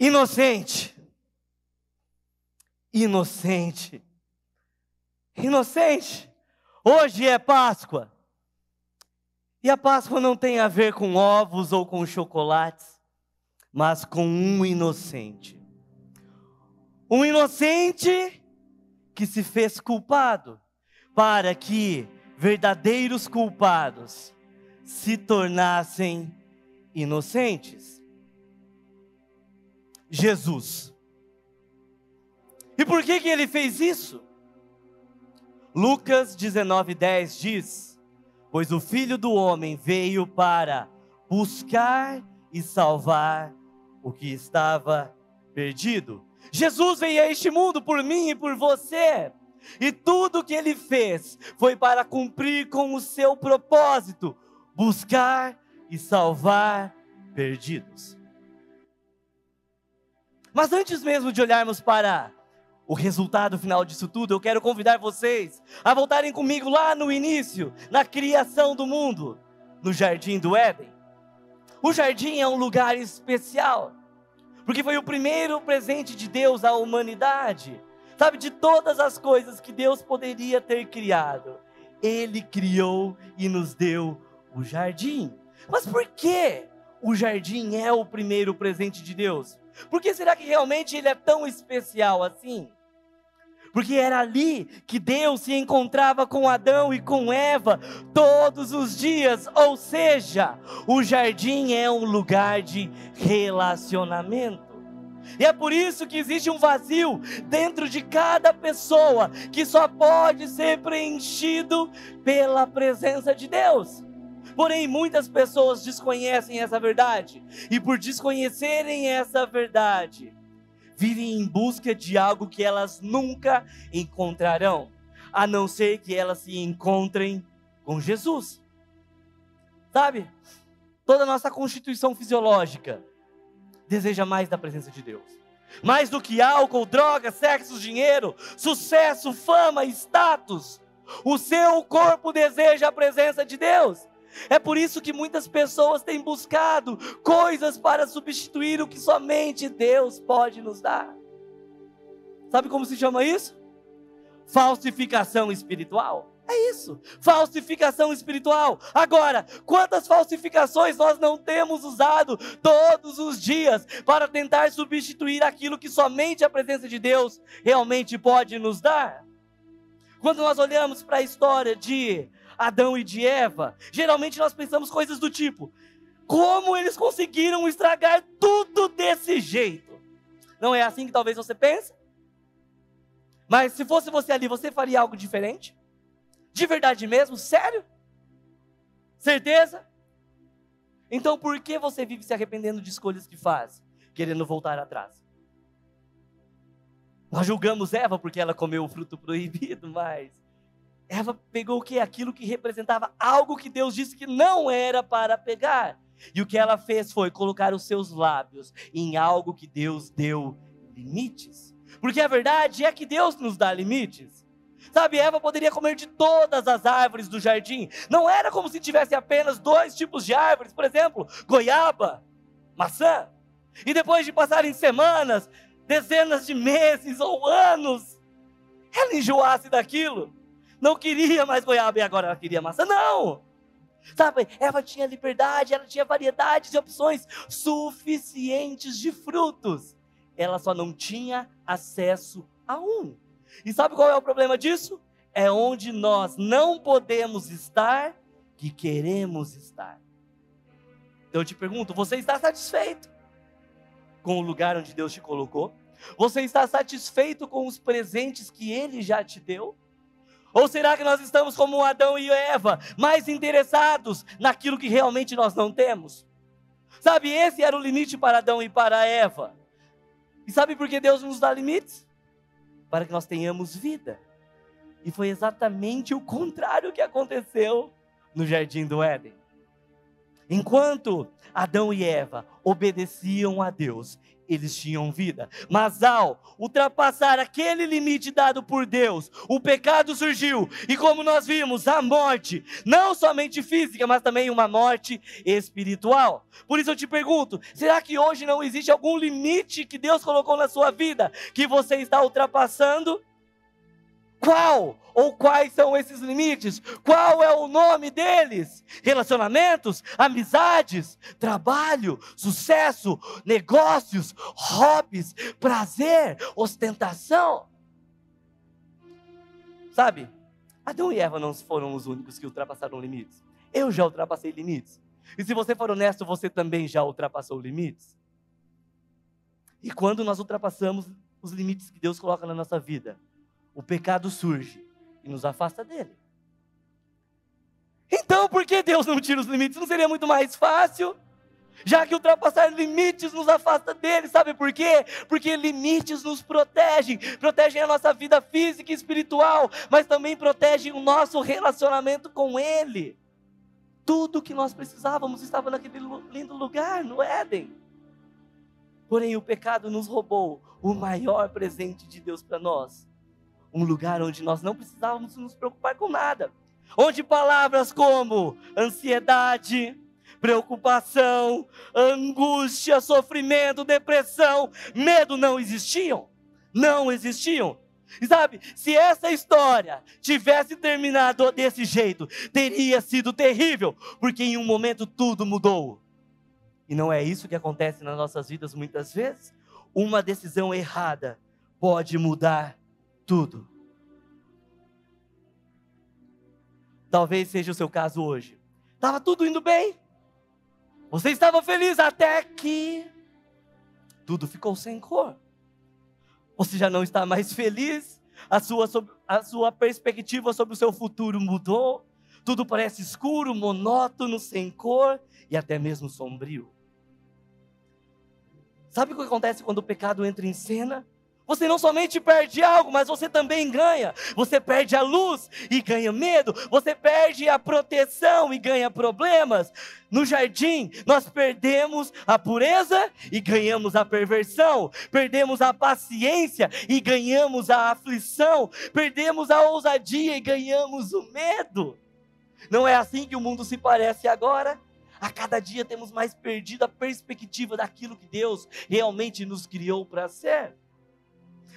Inocente. Inocente. Inocente. Hoje é Páscoa. E a Páscoa não tem a ver com ovos ou com chocolates, mas com um inocente. Um inocente que se fez culpado, para que verdadeiros culpados se tornassem inocentes. Jesus. E por que ele fez isso? Lucas 19:10 diz: pois o Filho do Homem veio para buscar e salvar o que estava perdido. Jesus veio a este mundo por mim e por você. E tudo que ele fez foi para cumprir com o seu propósito: buscar e salvar perdidos. Mas antes mesmo de olharmos para o resultado final disso tudo, eu quero convidar vocês a voltarem comigo lá no início, na criação do mundo, no Jardim do Éden. O jardim é um lugar especial, porque foi o primeiro presente de Deus à humanidade. Sabe, de todas as coisas que Deus poderia ter criado, Ele criou e nos deu o jardim. Mas por que o jardim é o primeiro presente de Deus? Por que será que realmente ele é tão especial assim? Porque era ali que Deus se encontrava com Adão e com Eva todos os dias. Ou seja, o jardim é um lugar de relacionamento. E é por isso que existe um vazio dentro de cada pessoa, que só pode ser preenchido pela presença de Deus. Porém, muitas pessoas desconhecem essa verdade. E por desconhecerem essa verdade, vivem em busca de algo que elas nunca encontrarão, a não ser que elas se encontrem com Jesus. Sabe, toda a nossa constituição fisiológica deseja mais da presença de Deus. Mais do que álcool, droga, sexo, dinheiro, sucesso, fama, status. O seu corpo deseja a presença de Deus. É por isso que muitas pessoas têm buscado coisas para substituir o que somente Deus pode nos dar. Sabe como se chama isso? Falsificação espiritual. É isso, falsificação espiritual. Agora, quantas falsificações nós não temos usado todos os dias para tentar substituir aquilo que somente a presença de Deus realmente pode nos dar? Quando nós olhamos para a história de Adão e de Eva, geralmente nós pensamos coisas do tipo: como eles conseguiram estragar tudo desse jeito? Não é assim que talvez você pense? Mas se fosse você ali, você faria algo diferente? De verdade mesmo? Sério? Certeza? Então por que você vive se arrependendo de escolhas que faz, querendo voltar atrás? Nós julgamos Eva porque ela comeu o fruto proibido, mas Eva pegou o quê? Aquilo que representava algo que Deus disse que não era para pegar. E o que ela fez foi colocar os seus lábios em algo que Deus deu limites. Porque a verdade é que Deus nos dá limites. Sabe, Eva poderia comer de todas as árvores do jardim. Não era como se tivesse apenas 2 tipos de árvores, por exemplo, goiaba, maçã. E depois de passarem semanas, dezenas de meses ou anos, ela enjoasse daquilo. Não queria mais goiaba e agora ela queria maçã. Não! Sabe, Eva tinha liberdade, ela tinha variedade de opções suficientes de frutos. Ela só não tinha acesso a um. E sabe qual é o problema disso? É onde nós não podemos estar que queremos estar. Então eu te pergunto, você está satisfeito com o lugar onde Deus te colocou? Você está satisfeito com os presentes que Ele já te deu? Ou será que nós estamos como Adão e Eva, mais interessados naquilo que realmente nós não temos? Sabe, esse era o limite para Adão e para Eva. E sabe por que Deus nos dá limites? Para que nós tenhamos vida. E foi exatamente o contrário que aconteceu no Jardim do Éden. Enquanto Adão e Eva obedeciam a Deus, eles tinham vida. Mas ao ultrapassar aquele limite dado por Deus, o pecado surgiu. E como nós vimos, a morte, não somente física, mas também uma morte espiritual. Por isso eu te pergunto, será que hoje não existe algum limite que Deus colocou na sua vida, que você está ultrapassando? Qual ou quais são esses limites? Qual é o nome deles? Relacionamentos, amizades, trabalho, sucesso, negócios, hobbies, prazer, ostentação. Sabe, Adão e Eva não foram os únicos que ultrapassaram limites. Eu já ultrapassei limites. E se você for honesto, você também já ultrapassou limites. E quando nós ultrapassamos os limites que Deus coloca na nossa vida, o pecado surge e nos afasta dele. Então, por que Deus não tira os limites? Não seria muito mais fácil? Já que ultrapassar limites nos afasta dele, sabe por quê? Porque limites nos protegem, protegem a nossa vida física e espiritual, mas também protegem o nosso relacionamento com ele. Tudo que nós precisávamos estava naquele lindo lugar, no Éden. Porém, o pecado nos roubou o maior presente de Deus para nós. Um lugar onde nós não precisávamos nos preocupar com nada. Onde palavras como ansiedade, preocupação, angústia, sofrimento, depressão, medo não existiam. Não existiam. E sabe, se essa história tivesse terminado desse jeito, teria sido terrível, porque em um momento tudo mudou. E não é isso que acontece nas nossas vidas muitas vezes? Uma decisão errada pode mudar tudo. Talvez seja o seu caso hoje. Estava tudo indo bem. Você estava feliz até que tudo ficou sem cor. Você já não está mais feliz. A sua perspectiva sobre o seu futuro mudou. Tudo parece escuro, monótono, sem cor e até mesmo sombrio. Sabe o que acontece quando o pecado entra em cena? Você não somente perde algo, mas você também ganha. Você perde a luz e ganha medo. Você perde a proteção e ganha problemas. No jardim, nós perdemos a pureza e ganhamos a perversão. Perdemos a paciência e ganhamos a aflição. Perdemos a ousadia e ganhamos o medo. Não é assim que o mundo se parece agora? A cada dia temos mais perdido a perspectiva daquilo que Deus realmente nos criou para ser.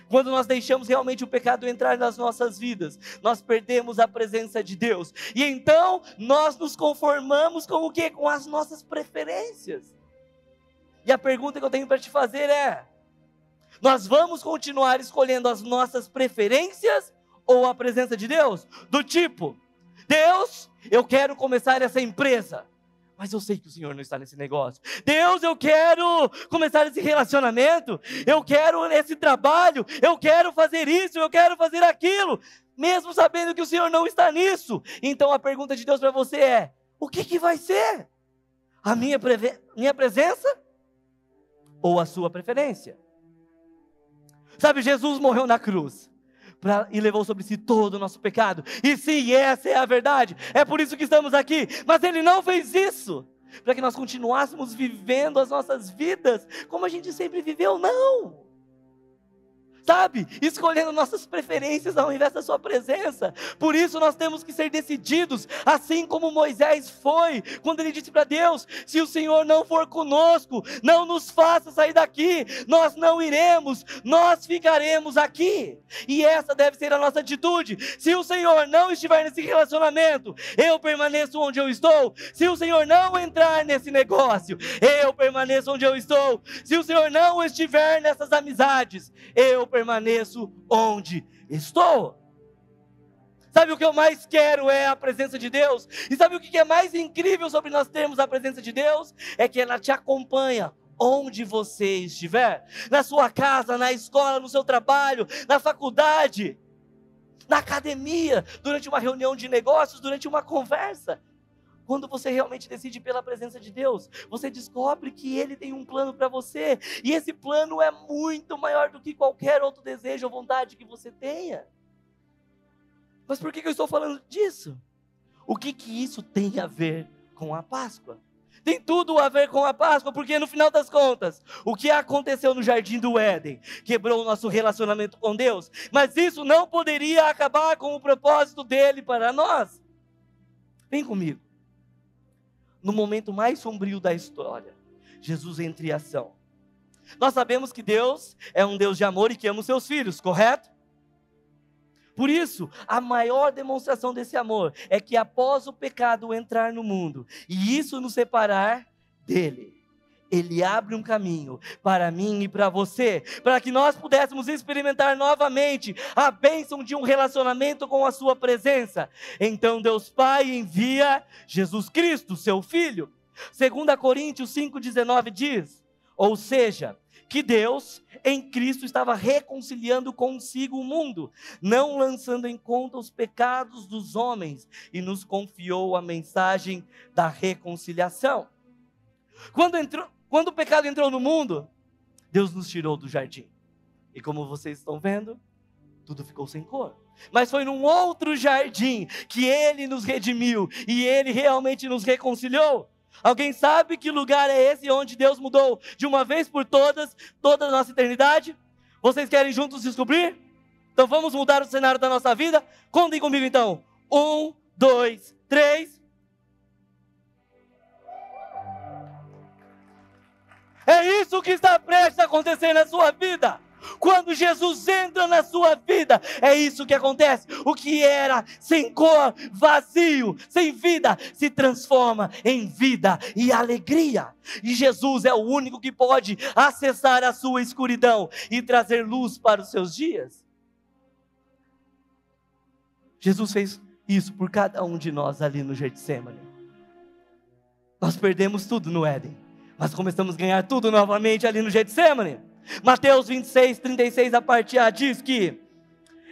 Quando nós deixamos realmente o pecado entrar nas nossas vidas, nós perdemos a presença de Deus. E então, nós nos conformamos com o quê? Com as nossas preferências. E a pergunta que eu tenho para te fazer é: nós vamos continuar escolhendo as nossas preferências ou a presença de Deus? Do tipo, Deus, eu quero começar essa empresa, mas eu sei que o Senhor não está nesse negócio. Deus, eu quero começar esse relacionamento, eu quero esse trabalho, eu quero fazer isso, eu quero fazer aquilo, mesmo sabendo que o Senhor não está nisso. Então a pergunta de Deus para você é: o que vai ser? A minha presença ou a sua preferência? Sabe, Jesus morreu na cruz e levou sobre si todo o nosso pecado. E sim, essa é a verdade. É por isso que estamos aqui. Mas Ele não fez isso para que nós continuássemos vivendo as nossas vidas como a gente sempre viveu, não. Sabe, escolhendo nossas preferências ao invés da sua presença. Por isso nós temos que ser decididos, assim como Moisés foi, quando ele disse para Deus: se o Senhor não for conosco, não nos faça sair daqui, nós não iremos, nós ficaremos aqui. E essa deve ser a nossa atitude. Se o Senhor não estiver nesse relacionamento, eu permaneço onde eu estou. Se o Senhor não entrar nesse negócio, eu permaneço onde eu estou. Se o Senhor não estiver nessas amizades, eu permaneço onde estou. Sabe o que eu mais quero é a presença de Deus. E sabe o que é mais incrível sobre nós termos a presença de Deus? É que ela te acompanha onde você estiver. Na sua casa, na escola, no seu trabalho, na faculdade, na academia, durante uma reunião de negócios, durante uma conversa. Quando você realmente decide pela presença de Deus, você descobre que Ele tem um plano para você. E esse plano é muito maior do que qualquer outro desejo ou vontade que você tenha. Mas por que eu estou falando disso? O que isso tem a ver com a Páscoa? Tem tudo a ver com a Páscoa, porque no final das contas, o que aconteceu no Jardim do Éden quebrou o nosso relacionamento com Deus, mas isso não poderia acabar com o propósito dele para nós. Vem comigo. No momento mais sombrio da história, Jesus entra em ação. Nós sabemos que Deus é um Deus de amor e que ama os seus filhos, correto? Por isso, a maior demonstração desse amor é que após o pecado entrar no mundo, e isso nos separar dele, ele abre um caminho para mim e para você, para que nós pudéssemos experimentar novamente a bênção de um relacionamento com a sua presença. Então Deus Pai envia Jesus Cristo, seu Filho. 2 Coríntios 5,19 diz, ou seja, que Deus em Cristo estava reconciliando consigo o mundo, não lançando em conta os pecados dos homens, e nos confiou a mensagem da reconciliação. Quando o pecado entrou no mundo, Deus nos tirou do jardim. E como vocês estão vendo, tudo ficou sem cor. Mas foi num outro jardim que Ele nos redimiu e Ele realmente nos reconciliou. Alguém sabe que lugar é esse onde Deus mudou de uma vez por todas, toda a nossa eternidade? Vocês querem juntos descobrir? Então vamos mudar o cenário da nossa vida? Contem comigo então. 1, 2, 3. É isso que está prestes a acontecer na sua vida. Quando Jesus entra na sua vida, é isso que acontece. O que era sem cor, vazio, sem vida, se transforma em vida e alegria. E Jesus é o único que pode acessar a sua escuridão e trazer luz para os seus dias. Jesus fez isso por cada um de nós ali no Getsemane. Nós perdemos tudo no Éden, mas começamos a ganhar tudo novamente ali no Getsemane. Mateus 26, 36, a parte A, diz que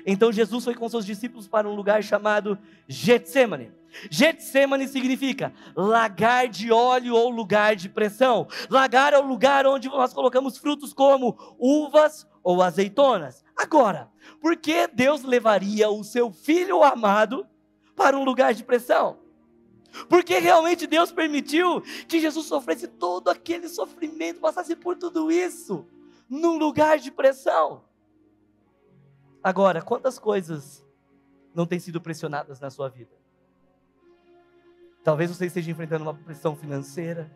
então Jesus foi com seus discípulos para um lugar chamado Getsemane. Getsemane significa lagar de óleo ou lugar de pressão. Lagar é o lugar onde nós colocamos frutos como uvas ou azeitonas. Agora, por que Deus levaria o seu filho amado para um lugar de pressão? Porque realmente Deus permitiu que Jesus sofresse todo aquele sofrimento, passasse por tudo isso num lugar de pressão. Agora, quantas coisas não têm sido pressionadas na sua vida? Talvez você esteja enfrentando uma pressão financeira,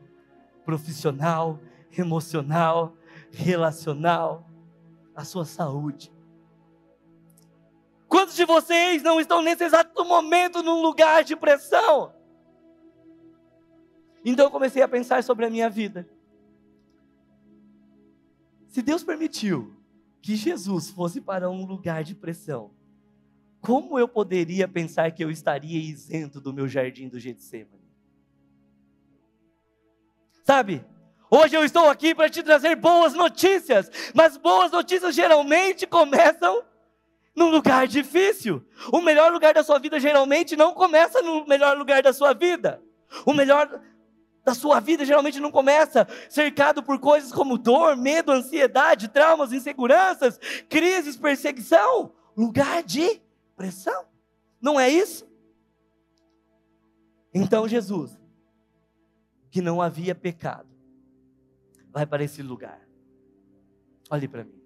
profissional, emocional, relacional, a sua saúde. Quantos de vocês não estão nesse exato momento num lugar de pressão? Então eu comecei a pensar sobre a minha vida. Se Deus permitiu que Jesus fosse para um lugar de pressão, como eu poderia pensar que eu estaria isento do meu jardim do Getsemane? Sabe, hoje eu estou aqui para te trazer boas notícias, mas boas notícias geralmente começam num lugar difícil. O melhor lugar da sua vida geralmente não começa no melhor lugar da sua vida. O melhor da sua vida geralmente não começa cercado por coisas como dor, medo, ansiedade, traumas, inseguranças, crises, perseguição, lugar de pressão. Não é isso? Então Jesus, que não havia pecado, vai para esse lugar. Olhe para mim.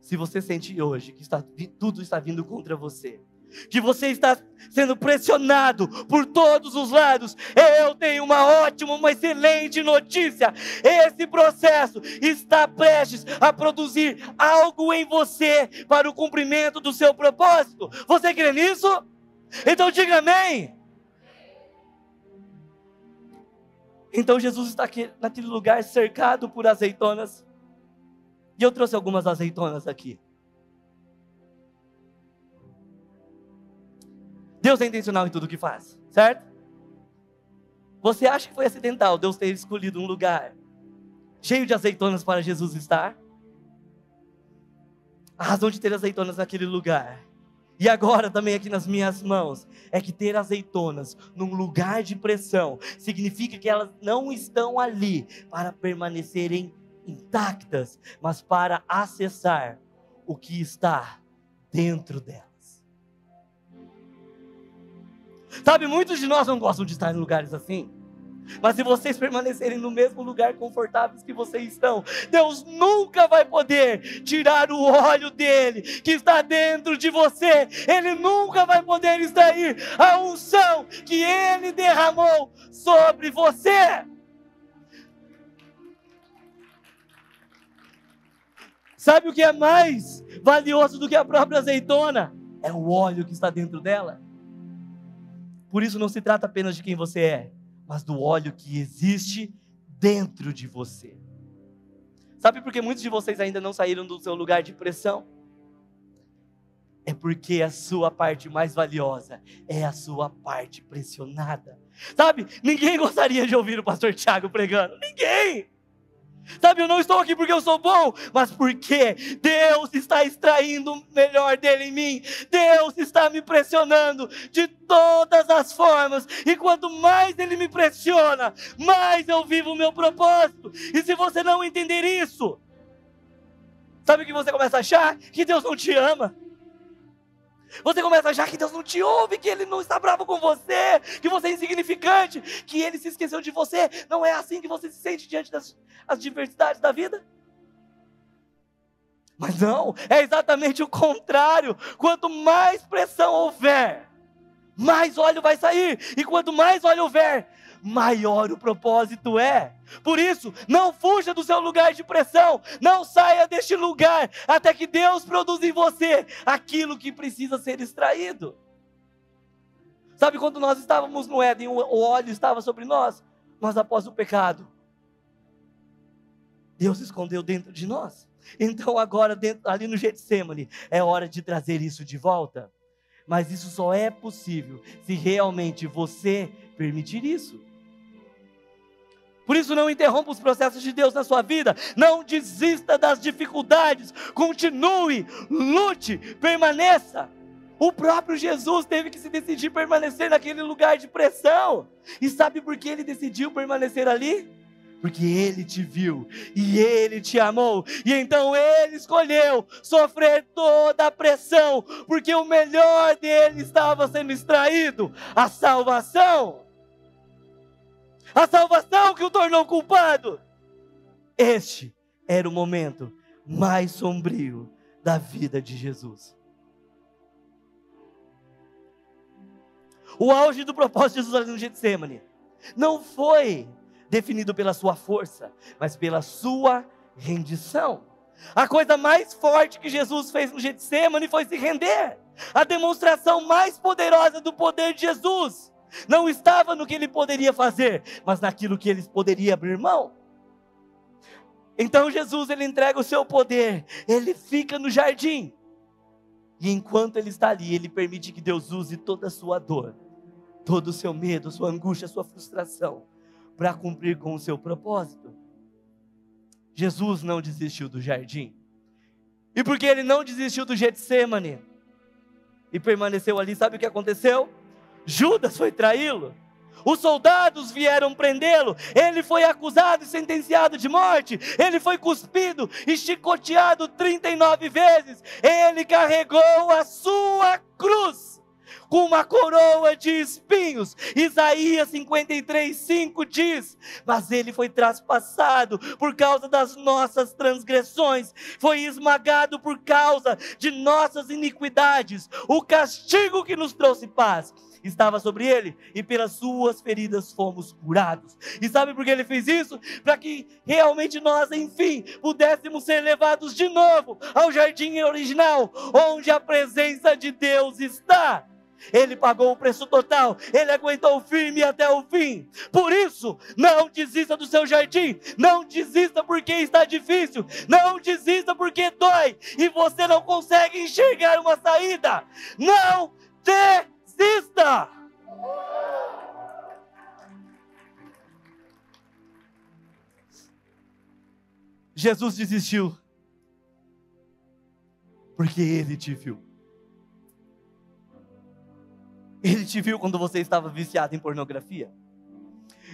Se você sente hoje que tudo está vindo contra você, que você está sendo pressionado por todos os lados, eu tenho uma ótima, uma excelente notícia. Esse processo está prestes a produzir algo em você para o cumprimento do seu propósito. Você crê nisso? Então diga amém. Então Jesus está aqui naquele lugar cercado por azeitonas. E eu trouxe algumas azeitonas aqui. Deus é intencional em tudo que faz, certo? Você acha que foi acidental Deus ter escolhido um lugar cheio de azeitonas para Jesus estar? A razão de ter azeitonas naquele lugar, e agora também aqui nas minhas mãos, é que ter azeitonas num lugar de pressão significa que elas não estão ali para permanecerem intactas, mas para acessar o que está dentro delas. Sabe, muitos de nós não gostam de estar em lugares assim. Mas se vocês permanecerem no mesmo lugar confortáveis que vocês estão, Deus nunca vai poder tirar o óleo dele que está dentro de você. Ele nunca vai poder extrair a unção que ele derramou sobre você. Sabe o que é mais valioso do que a própria azeitona? É o óleo que está dentro dela. Por isso não se trata apenas de quem você é, mas do óleo que existe dentro de você. Sabe por que muitos de vocês ainda não saíram do seu lugar de pressão? É porque a sua parte mais valiosa é a sua parte pressionada. Sabe, ninguém gostaria de ouvir o pastor Tiago pregando. Ninguém! Sabe, eu não estou aqui porque eu sou bom, mas porque Deus está extraindo o melhor dele em mim. Deus está me pressionando de todas as formas. E quanto mais Ele me pressiona, mais eu vivo o meu propósito. E se você não entender isso, sabe o que você começa a achar? Que Deus não te ama. Você começa a achar que Deus não te ouve, que Ele não está bravo com você, que você é insignificante, que Ele se esqueceu de você. Não é assim que você se sente diante das adversidades da vida? Mas não, é exatamente o contrário. Quanto mais pressão houver, mais óleo vai sair. E quanto mais óleo houver, maior o propósito é. Por isso, não fuja do seu lugar de pressão. Não saia deste lugar até que Deus produza em você aquilo que precisa ser extraído. Sabe quando nós estávamos no Éden, o óleo estava sobre nós? Mas após o pecado, Deus escondeu dentro de nós. Então agora, ali no Getsemane, é hora de trazer isso de volta. Mas isso só é possível se realmente você permitir isso. Por isso não interrompa os processos de Deus na sua vida. Não desista das dificuldades. Continue, lute, permaneça. O próprio Jesus teve que se decidir permanecer naquele lugar de pressão. E sabe por que ele decidiu permanecer ali? Porque Ele te viu e Ele te amou. E então Ele escolheu sofrer toda a pressão, porque o melhor dele estava sendo extraído, a salvação. A salvação que o tornou culpado. Este era o momento mais sombrio da vida de Jesus. O auge do propósito de Jesus ali no Getsemane não foi definido pela sua força, mas pela sua rendição. A coisa mais forte que Jesus fez no Getsemane foi se render. A demonstração mais poderosa do poder de Jesus não estava no que ele poderia fazer, mas naquilo que ele poderia abrir mão. Então Jesus, ele entrega o seu poder, ele fica no jardim, e enquanto ele está ali, ele permite que Deus use toda a sua dor, todo o seu medo, sua angústia, sua frustração, para cumprir com o seu propósito. Jesus não desistiu do jardim. E porque ele não desistiu do Getsemane e permaneceu ali, sabe o que aconteceu? Judas foi traí-lo. Os soldados vieram prendê-lo. Ele foi acusado e sentenciado de morte. Ele foi cuspido e chicoteado 39 vezes. Ele carregou a sua cruz com uma coroa de espinhos. Isaías 53:5 diz: mas ele foi traspassado por causa das nossas transgressões, foi esmagado por causa de nossas iniquidades. O castigo que nos trouxe paz estava sobre ele, e pelas suas feridas fomos curados. E sabe por que ele fez isso? Para que realmente nós, enfim, pudéssemos ser levados de novo ao jardim original, onde a presença de Deus está. Ele pagou o preço total, ele aguentou firme até o fim. Por isso, não desista do seu jardim, não desista porque está difícil, não desista porque dói e você não consegue enxergar uma saída. Não desista! Jesus desistiu porque Ele te viu. Ele te viu quando você estava viciado em pornografia.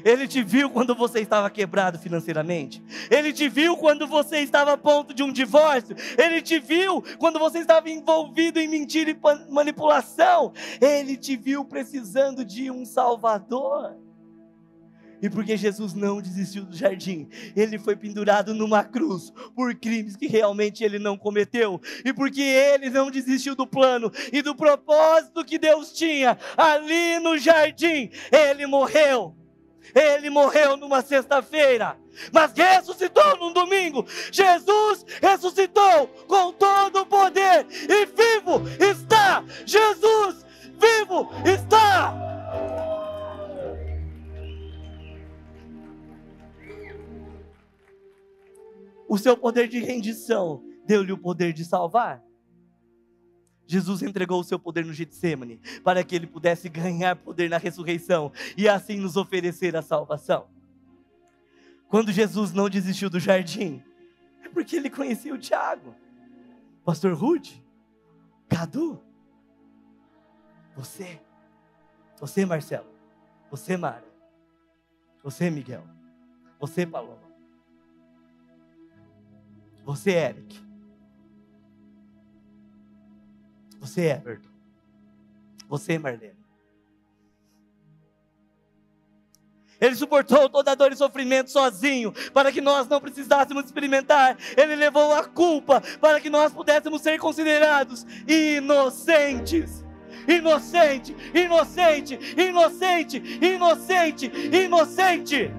Ele te viu quando você estava quebrado financeiramente. Ele te viu quando você estava a ponto de um divórcio. Ele te viu quando você estava envolvido em mentira e manipulação. Ele te viu precisando de um Salvador. E porque Jesus não desistiu do jardim, ele foi pendurado numa cruz por crimes que realmente ele não cometeu. E porque ele não desistiu do plano e do propósito que Deus tinha ali no jardim, ele morreu. Ele morreu numa sexta-feira, mas ressuscitou num domingo. Jesus ressuscitou com todo o poder e vivo está. Jesus vivo está. O seu poder de rendição deu-lhe o poder de salvar. Jesus entregou o seu poder no Getsêmani para que ele pudesse ganhar poder na ressurreição e assim nos oferecer a salvação. Quando Jesus não desistiu do jardim, é porque ele conhecia o Tiago, Pastor Rude, Cadu, você Marcelo, você Mara, você Miguel, você Paloma, você Eric, você Everton, você Marlene. Ele suportou toda a dor e sofrimento sozinho, para que nós não precisássemos experimentar. Ele levou a culpa, para que nós pudéssemos ser considerados inocentes. Inocente, inocente, inocente, inocente, inocente.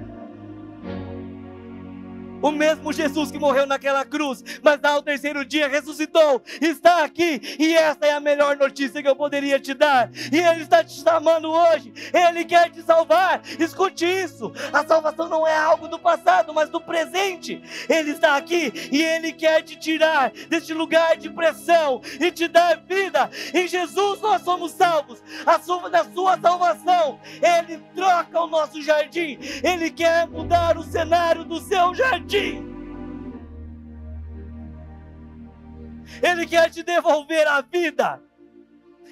O mesmo Jesus que morreu naquela cruz, mas ao terceiro dia ressuscitou, está aqui, e essa é a melhor notícia que eu poderia te dar, e Ele está te chamando hoje, Ele quer te salvar. Escute isso, a salvação não é algo do passado, mas do presente. Ele está aqui, e Ele quer te tirar deste lugar de pressão, e te dar vida. Em Jesus nós somos salvos, da sua salvação, Ele troca o nosso jardim, Ele quer mudar o cenário do seu jardim. Ele quer te devolver a vida.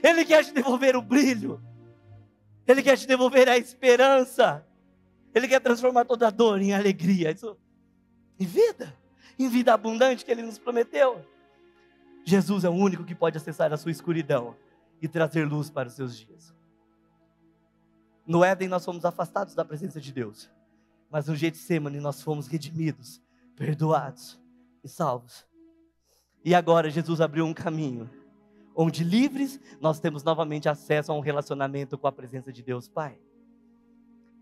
Ele quer te devolver o brilho. Ele quer te devolver a esperança. Ele quer transformar toda a dor em alegria. Em vida abundante que Ele nos prometeu. Jesus é o único que pode acessar a sua escuridão e trazer luz para os seus dias. No Éden nós fomos afastados da presença de Deus. Mas no Getsêmani nós fomos redimidos, perdoados e salvos. E agora Jesus abriu um caminho, onde livres nós temos novamente acesso a um relacionamento com a presença de Deus Pai.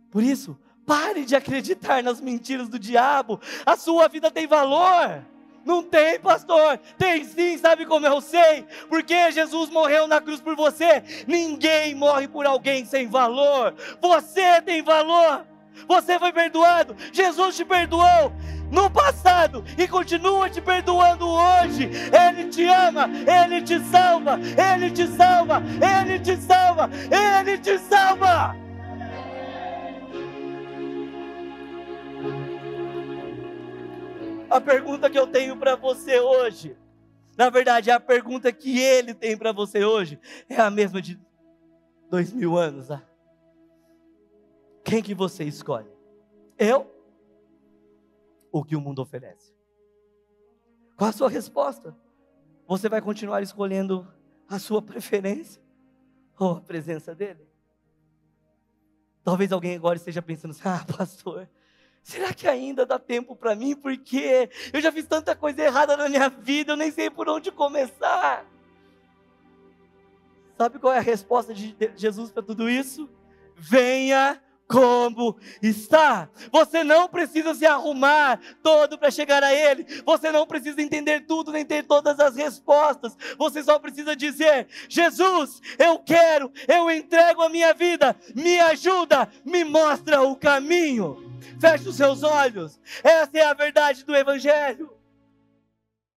Por isso, pare de acreditar nas mentiras do diabo. A sua vida tem valor. Não tem, pastor? Tem sim, sabe como eu sei? Porque Jesus morreu na cruz por você. Ninguém morre por alguém sem valor. Você tem valor. Você foi perdoado, Jesus te perdoou no passado e continua te perdoando hoje. Ele te ama, Ele te salva, Ele te salva, Ele te salva, Ele te salva. A pergunta que eu tenho para você hoje, na verdade a pergunta que Ele tem para você hoje, é a mesma de 2000 anos. Quem que você escolhe? Eu? Ou o que o mundo oferece? Qual a sua resposta? Você vai continuar escolhendo a sua preferência? Ou a presença dEle? Talvez alguém agora esteja pensando assim, pastor, será que ainda dá tempo para mim? Porque eu já fiz tanta coisa errada na minha vida, eu nem sei por onde começar. Sabe qual é a resposta de Jesus para tudo isso? Venha como está. Você não precisa se arrumar todo para chegar a Ele. Você não precisa entender tudo, nem ter todas as respostas. Você só precisa dizer, Jesus, eu quero, eu entrego a minha vida, me ajuda, me mostra o caminho. Feche os seus olhos. Essa é a verdade do Evangelho.